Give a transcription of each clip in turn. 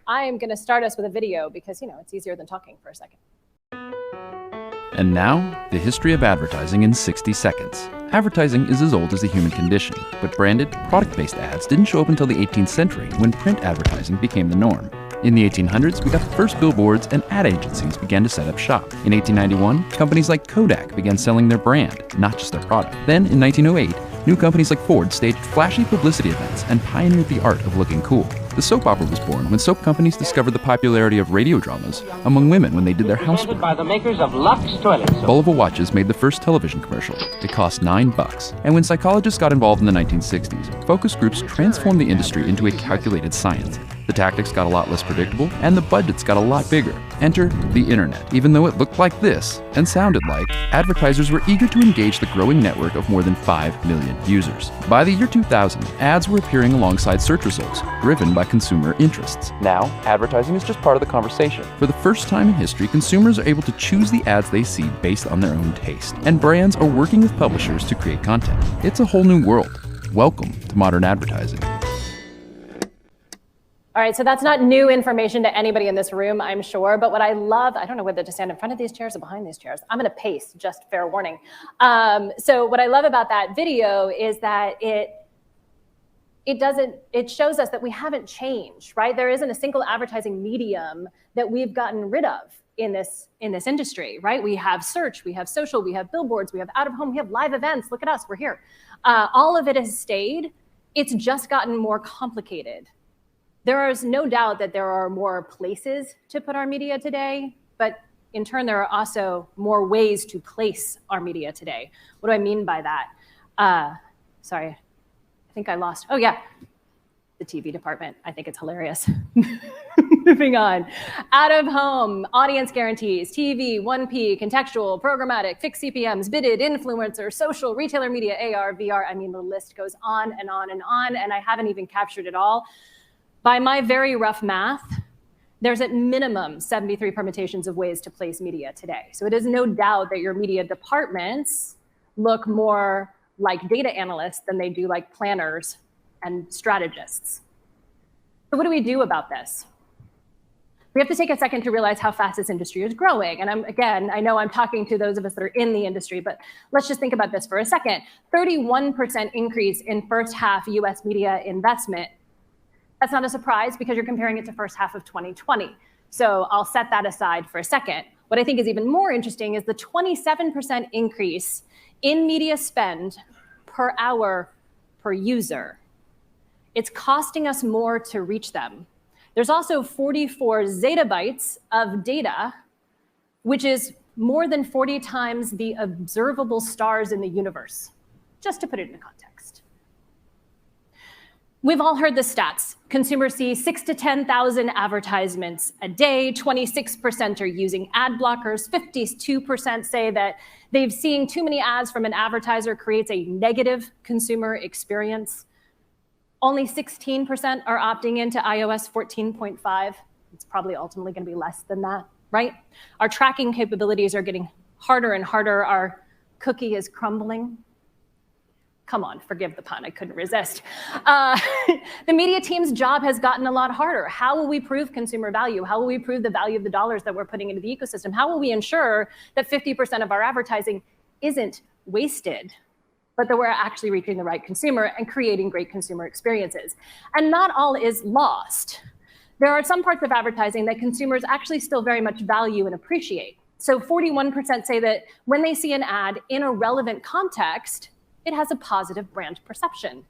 I'm going to start us with a video because, it's easier than talking for a second. And now, the history of advertising in 60 seconds. Advertising is as old as the human condition, but branded, product-based ads didn't show up until the 18th century when print advertising became the norm. In the 1800s, we got the first billboards and ad agencies began to set up shop. In 1891, companies like Kodak began selling their brand, not just their product. Then, in 1908, new companies like Ford staged flashy publicity events and pioneered the art of looking cool. The soap opera was born when soap companies discovered the popularity of radio dramas among women when they did their housework. By the makers of Lux toilet soap. Bulova watches made the first television commercial. It cost $9. And when psychologists got involved in the 1960s, focus groups transformed the industry into a calculated science. The tactics got a lot less predictable, and the budgets got a lot bigger. Enter the internet. Even though it looked like this and sounded like, advertisers were eager to engage the growing network of more than 5 million users. By the year 2000, ads were appearing alongside search results, driven by consumer interests. Now, advertising is just part of the conversation. For the first time in history, consumers are able to choose the ads they see based on their own taste, and brands are working with publishers to create content. It's a whole new world. Welcome to modern advertising. All right, so that's not new information to anybody in this room, I'm sure, but what I love, I don't know whether to stand in front of these chairs or behind these chairs. I'm gonna pace, just fair warning. So what I love about that video is that it shows us that we haven't changed, right? There isn't a single advertising medium that we've gotten rid of in this industry, right? We have search, we have social, we have billboards, we have out of home, we have live events. Look at us, we're here. All of it has stayed. It's just gotten more complicated. There is no doubt that there are more places to put our media today, but in turn, there are also more ways to place our media today. What do I mean by that? Sorry, I think I lost, oh yeah, the TV department. I think it's hilarious. Moving on. Out of home, audience guarantees, TV, 1P, contextual, programmatic, fixed CPMs, bidded, influencer, social, retailer media, AR, VR. I mean, the list goes on and on and on, and I haven't even captured it all. By my very rough math, there's at minimum 73 permutations of ways to place media today. So it is no doubt that your media departments look more like data analysts than they do like planners and strategists. So what do we do about this? We have to take a second to realize how fast this industry is growing. And I know I'm talking to those of us that are in the industry, but let's just think about this for a second. 31% increase in first half US media investment. That's not a surprise because you're comparing it to first half of 2020. So I'll set that aside for a second. What I think is even more interesting is the 27% increase in media spend per hour per user. It's costing us more to reach them. There's also 44 zettabytes of data, which is more than 40 times the observable stars in the universe, just to put it into context. We've all heard the stats. Consumers see 6,000 to 10,000 advertisements a day. 26% are using ad blockers. 52% say that they've seen too many ads from an advertiser creates a negative consumer experience. Only 16% are opting into iOS 14.5. It's probably ultimately going to be less than that, right? Our tracking capabilities are getting harder and harder. Our cookie is crumbling. Come on, forgive the pun, I couldn't resist. The media team's job has gotten a lot harder. How will we prove consumer value? How will we prove the value of the dollars that we're putting into the ecosystem? How will we ensure that 50% of our advertising isn't wasted, but that we're actually reaching the right consumer and creating great consumer experiences? And not all is lost. There are some parts of advertising that consumers actually still very much value and appreciate. So 41% say that when they see an ad in a relevant context, it has a positive brand perception.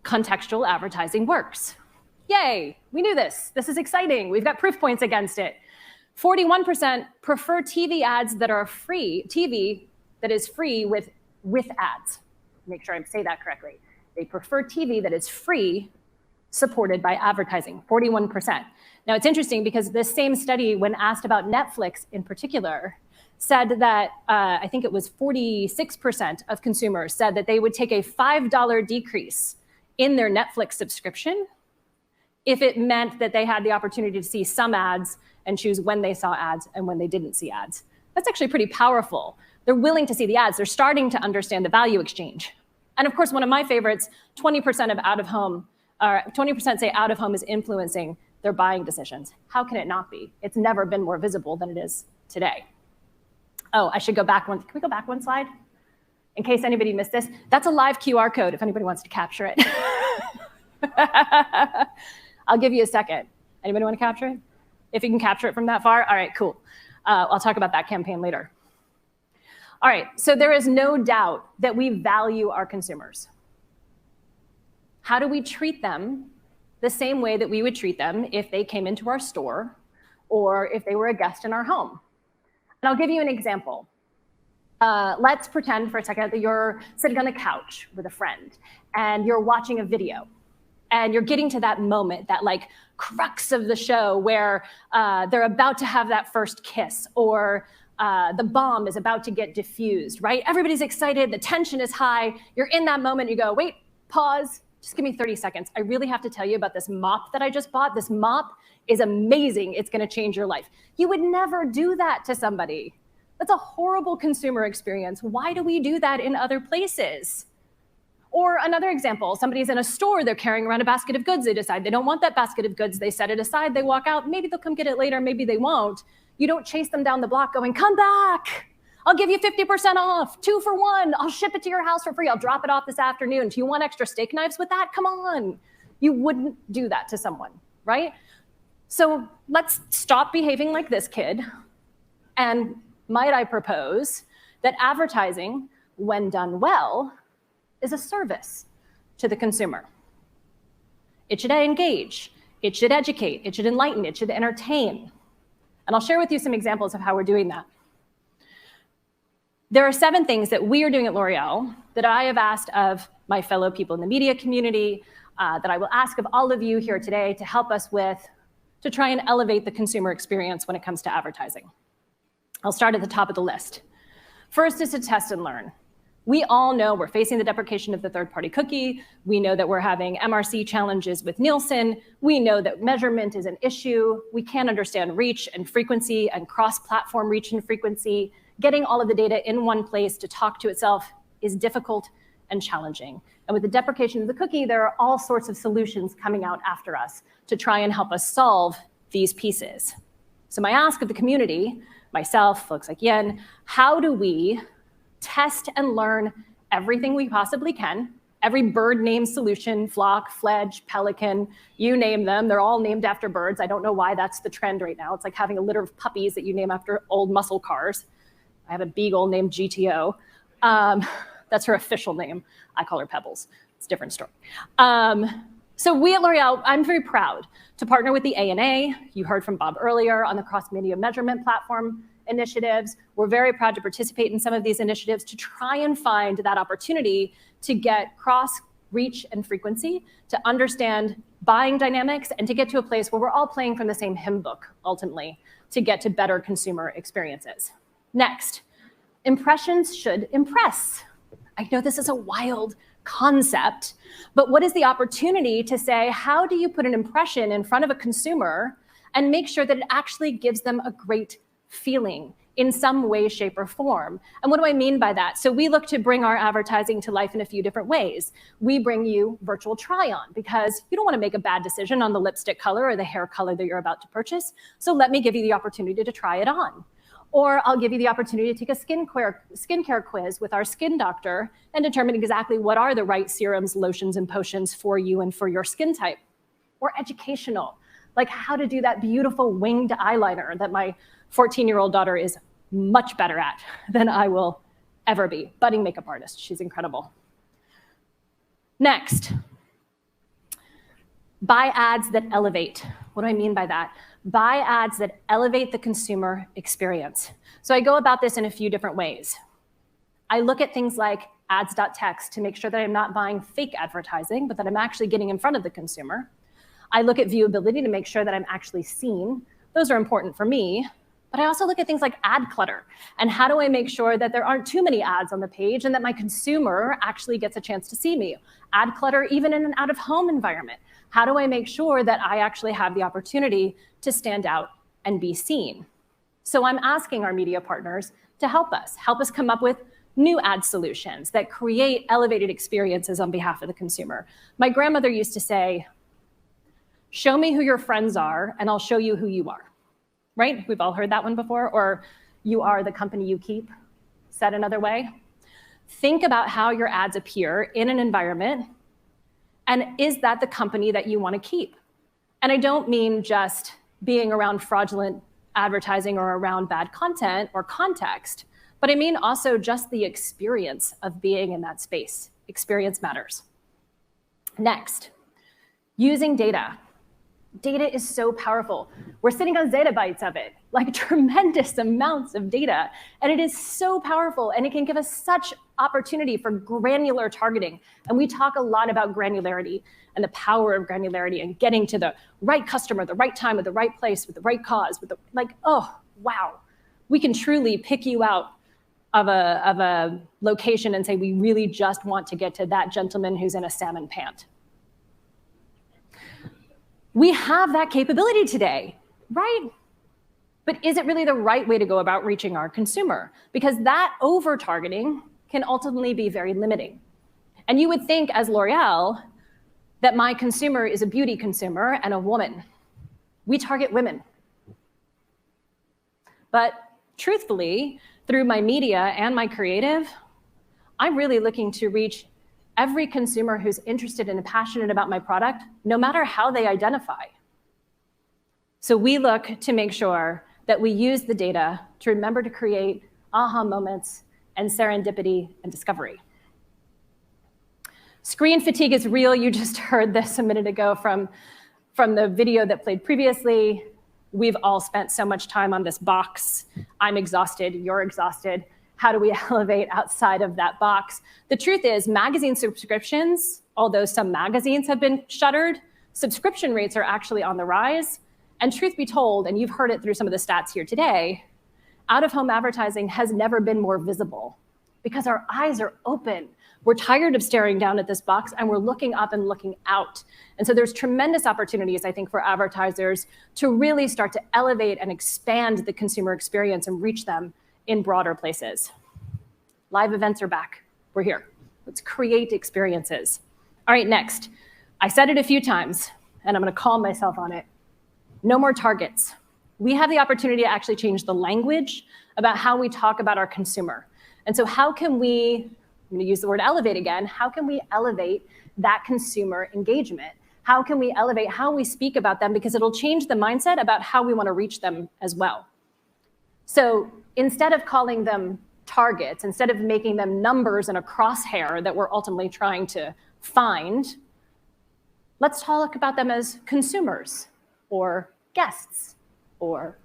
Contextual advertising works. Yay, we knew this. This is exciting. We've got proof points against it. 41% prefer TV ads that are free, TV that is free with ads. Make sure I say that correctly. They prefer TV that is free, supported by advertising, 41%. Now it's interesting because this same study, when asked about Netflix in particular, said that I think it was 46% of consumers said that they would take a $5 decrease in their Netflix subscription if it meant that they had the opportunity to see some ads and choose when they saw ads and when they didn't see ads. That's actually pretty powerful. They're willing to see the ads. They're starting to understand the value exchange. And of course, one of my favorites, 20% of out-of-home 20% say out of home is influencing their buying decisions. How can it not be? It's never been more visible than it is today. Oh, I should go back one. Can we go back one slide? In case anybody missed this, that's a live QR code if anybody wants to capture it. I'll give you a second. Anybody want to capture it? If you can capture it from that far, all right, cool. I'll talk about that campaign later. All right, so there is no doubt that we value our consumers. How do we treat them the same way that we would treat them if they came into our store or if they were a guest in our home? And I'll give you an example. Let's pretend for a second that you're sitting on the couch with a friend and you're watching a video and you're getting to that moment, that like crux of the show where they're about to have that first kiss or the bomb is about to get diffused, right? Everybody's excited, the tension is high. You're in that moment, you go, wait, pause, just give me 30 seconds. I really have to tell you about this mop that I just bought. This mop is amazing. It's gonna change your life. You would never do that to somebody. That's a horrible consumer experience. Why do we do that in other places? Or another example, somebody's in a store, they're carrying around a basket of goods. They decide they don't want that basket of goods. They set it aside, they walk out. Maybe they'll come get it later, maybe they won't. You don't chase them down the block going, come back. I'll give you 50% off, 2 for 1. I'll ship it to your house for free. I'll drop it off this afternoon. Do you want extra steak knives with that? Come on. You wouldn't do that to someone, right? So let's stop behaving like this kid. And might I propose that advertising, when done well, is a service to the consumer. It should engage, it should educate, it should enlighten, it should entertain. And I'll share with you some examples of how we're doing that. There are 7 things that we are doing at L'Oreal that I have asked of my fellow people in the media community, that I will ask of all of you here today to help us with, to try and elevate the consumer experience when it comes to advertising. I'll start at the top of the list. First is to test and learn. We all know we're facing the deprecation of the third-party cookie. We know that we're having MRC challenges with Nielsen. We know that measurement is an issue. We can't understand reach and frequency and cross-platform reach and frequency. Getting all of the data in one place to talk to itself is difficult and challenging. And with the deprecation of the cookie, there are all sorts of solutions coming out after us to try and help us solve these pieces. So my ask of the community, myself, folks like Yen, how do we test and learn everything we possibly can, every bird name solution, flock, fledge, pelican, you name them, they're all named after birds. I don't know why that's the trend right now. It's like having a litter of puppies that you name after old muscle cars. I have a beagle named GTO. That's her official name. I call her Pebbles. It's a different story. So we at L'Oreal, I'm very proud to partner with the ANA. You heard from Bob earlier on the cross-media measurement platform initiatives. We're very proud to participate in some of these initiatives to try and find that opportunity to get cross reach and frequency, to understand buying dynamics, and to get to a place where we're all playing from the same hymn book, ultimately, to get to better consumer experiences. Next, impressions should impress. I know this is a wild concept, but what is the opportunity to say, how do you put an impression in front of a consumer and make sure that it actually gives them a great feeling in some way, shape, or form? And what do I mean by that? So we look to bring our advertising to life in a few different ways. We bring you virtual try-on because you don't want to make a bad decision on the lipstick color or the hair color that you're about to purchase. So let me give you the opportunity to try it on. Or I'll give you the opportunity to take a skincare quiz with our skin doctor and determine exactly what are the right serums, lotions, and potions for you and for your skin type. Or educational, like how to do that beautiful winged eyeliner that my 14-year-old daughter is much better at than I will ever be. Budding makeup artist, she's incredible. Next, buy ads that elevate. What do I mean by that? Buy ads that elevate the consumer experience. So I go about this in a few different ways. I look at things like ads.text to make sure that I'm not buying fake advertising, but that I'm actually getting in front of the consumer. I look at viewability to make sure that I'm actually seen. Those are important for me. But I also look at things like ad clutter and how do I make sure that there aren't too many ads on the page and that my consumer actually gets a chance to see me. Ad clutter even in an out-of-home environment. How do I make sure that I actually have the opportunity to stand out and be seen? So I'm asking our media partners to help us come up with new ad solutions that create elevated experiences on behalf of the consumer. My grandmother used to say, show me who your friends are and I'll show you who you are, right? We've all heard that one before. Or you are the company you keep, said another way. Think about how your ads appear in an environment, and is that the company that you want to keep? And I don't mean just being around fraudulent advertising or around bad content or context, but I mean also just the experience of being in that space. Experience matters. Next, using data. Data is so powerful. We're sitting on zettabytes of it, like tremendous amounts of data. And it is so powerful, and it can give us such opportunity for granular targeting. And we talk a lot about granularity and the power of granularity and getting to the right customer, the right time, at the right place, with the right cause, with the, like, oh, wow. We can truly pick you out of a location and say, we really just want to get to that gentleman who's in a salmon pant. We have that capability today, right? But is it really the right way to go about reaching our consumer? Because that over-targeting can ultimately be very limiting. And you would think, as L'Oreal, that my consumer is a beauty consumer and a woman. We target women. But truthfully, through my media and my creative, I'm really looking to reach every consumer who's interested and passionate about my product, no matter how they identify. So we look to make sure that we use the data to remember to create aha moments and serendipity and discovery. Screen fatigue is real. You just heard this a minute ago from the video that played previously. We've all spent so much time on this box. I'm exhausted, you're exhausted. How do we elevate outside of that box? The truth is, magazine subscriptions, although some magazines have been shuttered, subscription rates are actually on the rise. And truth be told, and you've heard it through some of the stats here today, out-of-home advertising has never been more visible because our eyes are open. We're tired of staring down at this box, and we're looking up and looking out. And so there's tremendous opportunities, I think, for advertisers to really start to elevate and expand the consumer experience and reach them in broader places. Live events are back. We're here. Let's create experiences. All right, next. I said it a few times, and I'm going to calm myself on it. No more targets. We have the opportunity to actually change the language about how we talk about our consumer. And so how can we, I'm going to use the word elevate again, how can we elevate that consumer engagement? How can we elevate how we speak about them? Because it'll change the mindset about how we want to reach them as well. So instead of calling them targets, instead of making them numbers in a crosshair that we're ultimately trying to find, let's talk about them as consumers or guests or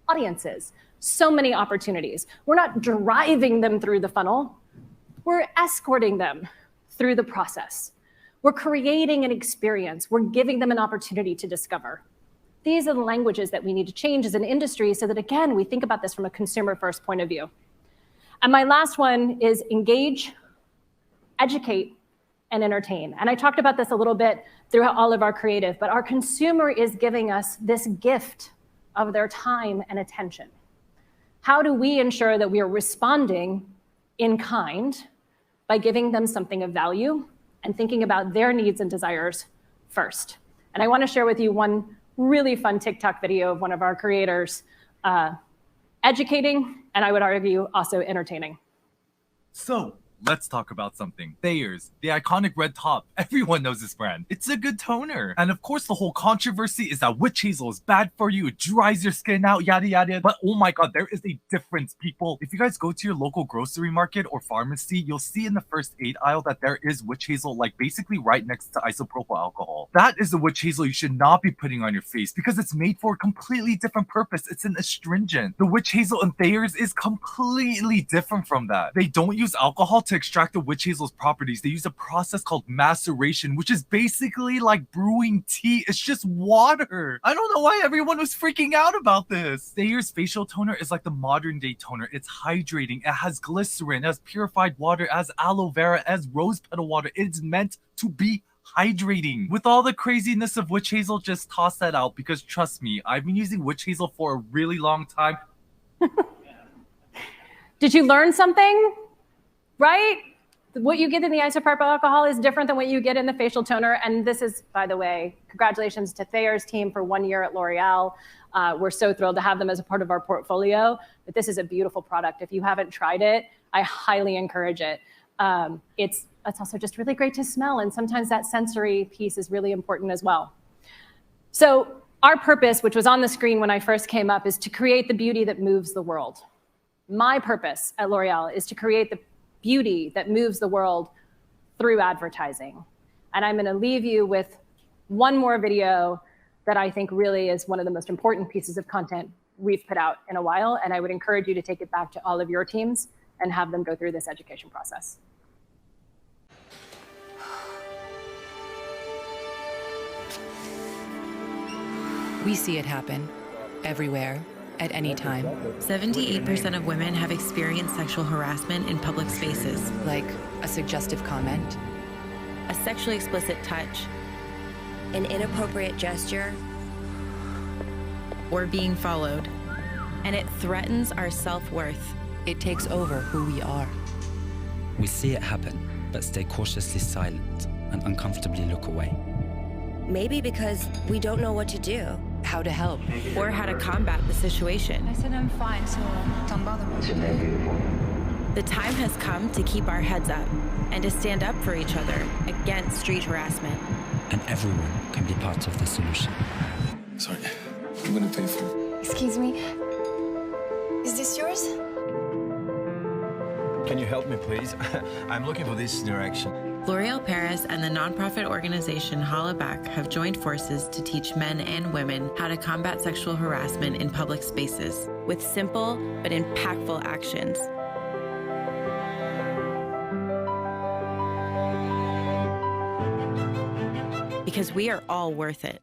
audiences. So many opportunities. We're not driving them through the funnel. We're escorting them through the process. We're creating an experience. We're giving them an opportunity to discover. These are the languages that we need to change as an industry so that, again, we think about this from a consumer-first point of view. And my last one is engage, educate, and entertain. And I talked about this a little bit throughout all of our creative, but our consumer is giving us this gift of their time and attention. How do we ensure that we are responding in kind by giving them something of value and thinking about their needs and desires first? And I want to share with you one really fun TikTok video of one of our creators educating, and I would argue also entertaining. So let's talk about something. Thayer's, the iconic red top. Everyone knows this brand. It's a good toner. And of course, the whole controversy is that witch hazel is bad for you. It dries your skin out, yada, yada. But oh my God, there is a difference, people. If you guys go to your local grocery market or pharmacy, you'll see in the first aid aisle that there is witch hazel, like basically right next to isopropyl alcohol. That is the witch hazel you should not be putting on your face because it's made for a completely different purpose. It's an astringent. The witch hazel in Thayer's is completely different from that. They don't use alcohol to extract the witch hazel's properties. They use a process called maceration, which is basically like brewing tea. It's just water. I don't know why everyone was freaking out about this. Thayer's facial toner is like the modern day toner. It's hydrating. It has glycerin, it has purified water, it has aloe vera, it has rose petal water. It's meant to be hydrating. With all the craziness of witch hazel, just toss that out because trust me, I've been using witch hazel for a really long time. Did you learn something? right? What you get in the isopropyl alcohol is different than what you get in the facial toner. And this is, by the way, congratulations to Thayer's team for 1 year at L'Oreal. We're so thrilled to have them as a part of our portfolio. But this is a beautiful product. If you haven't tried it, I highly encourage it. It's also just really great to smell. And sometimes that sensory piece is really important as well. So our purpose, which was on the screen when I first came up, is to create the beauty that moves the world. My purpose at L'Oreal is to create the beauty that moves the world through advertising. And I'm going to leave you with one more video that I think really is one of the most important pieces of content we've put out in a while. And I would encourage you to take it back to all of your teams and have them go through this education process. We see it happen everywhere, at any time. 78% of women have experienced sexual harassment in public spaces. Like a suggestive comment, A sexually explicit touch, an inappropriate gesture, or being followed. And it threatens our self-worth. it takes over who we are. We see it happen, but stay cautiously silent and uncomfortably look away. maybe because we don't know what to do. How to help. Or how to combat the situation. I said I'm fine, so don't bother me. The time has come to keep our heads up and to stand up for each other against street harassment. And everyone can be part of the solution. Sorry, I'm gonna pay for it. Excuse me. Is this yours? Can you help me, please? I'm looking for this direction. L'Oreal Paris and the nonprofit organization Holla Back have joined forces to teach men and women how to combat sexual harassment in public spaces with simple but impactful actions. Because we are all worth it.